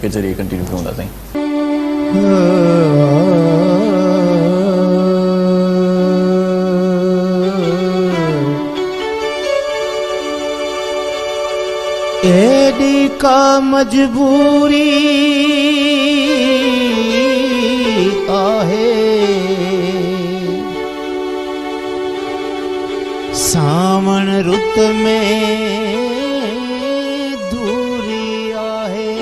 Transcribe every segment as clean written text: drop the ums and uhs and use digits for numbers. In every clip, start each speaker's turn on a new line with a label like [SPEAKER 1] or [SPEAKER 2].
[SPEAKER 1] के जरिए कंटिन्यू करूंगा सही।
[SPEAKER 2] एडी का मजबूरी आहे सावण रुत में दूरी आहे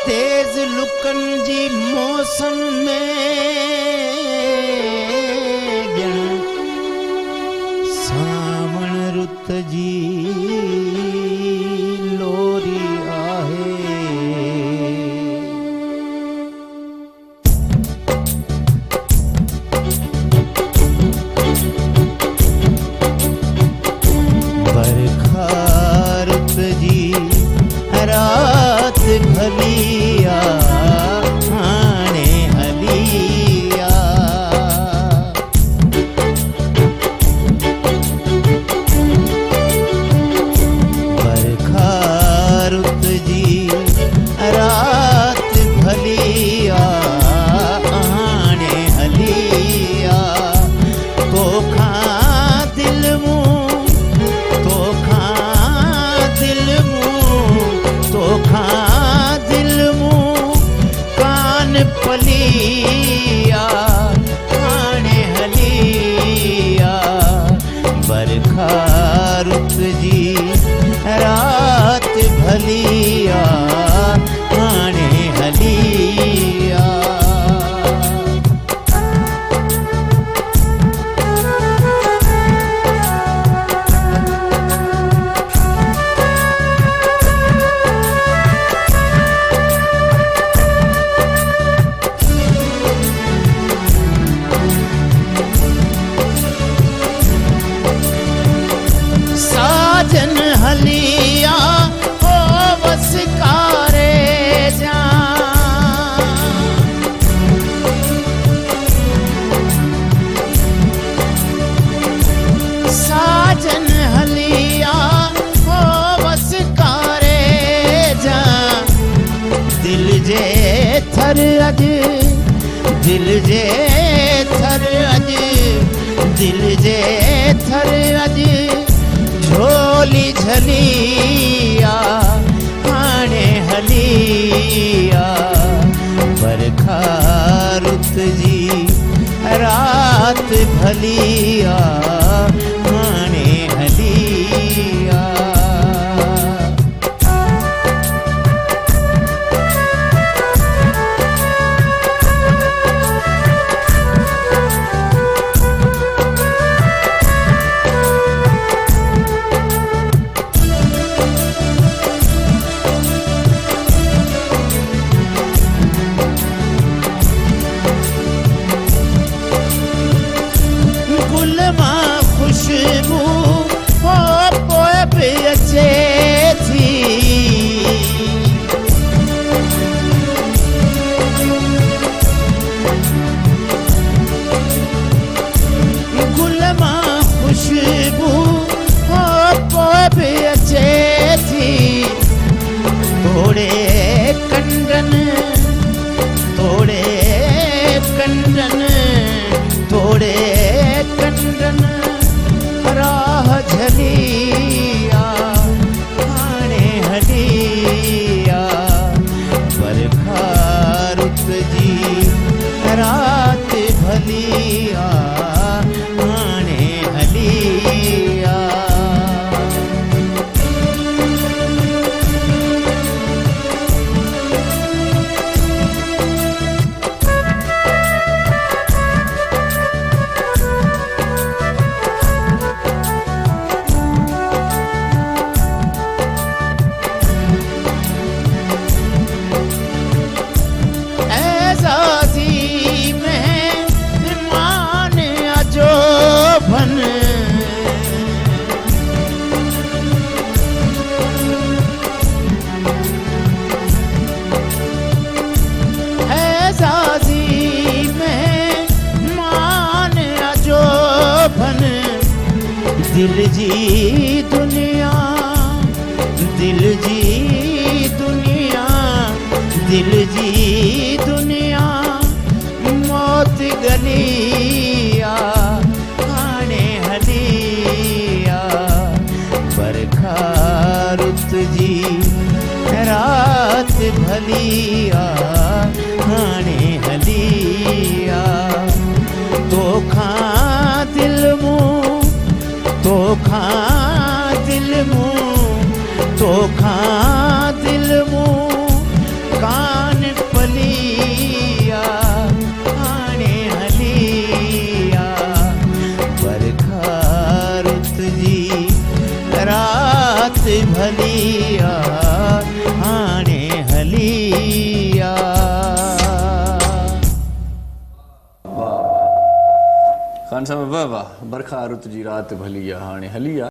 [SPEAKER 2] तेज लुकन जी मौसम में सावण रुत जी लोरी आहे बरखा रुत जी रात भलिया हाणे हलिया बरखा रुत जी रात भलिया हाणे हलिया तोखा दिल मूं तोखा दिल मूं कान पलिया हाणे हलिया बरखा रुत जी रात भलिया हाणे हलिया साजन हलिया हो वसकारे जा साजन हलिया हो वसकारे जा दिल जे थर अज दिल जे थर अज दिल जे थर अज झोली झलिया हाणे हलिया बरखा रुत जी रात भलिया हाणे हलिया गुल मां खुशबू हो पोइ बि अचे थी गुल मां खुशबू हो पोइ बि अचे थी तोड़े कंडन तोड़े कंडन तोड़े कंडन राह झलिया हाणे हलिया बरखा रुत जी रात भलिया हाणे हलिया दिल जी दुनिया दिल जी दुनिया, दिल जी दुनिया मौत गलिया हाणे हलिया। बरखा रुत जी रात भलिया हाणे हलिया। तोखां दिल मूं, तोखां दिल मूं, तोखां दिल मूं कान पलिया हाणे हलिया। बरखा रुत जी रात भलिया हाणे हलिया।
[SPEAKER 1] खान साहब वाह वाह, बरखा रुत जी रात भली आहे हाणे हली आहे।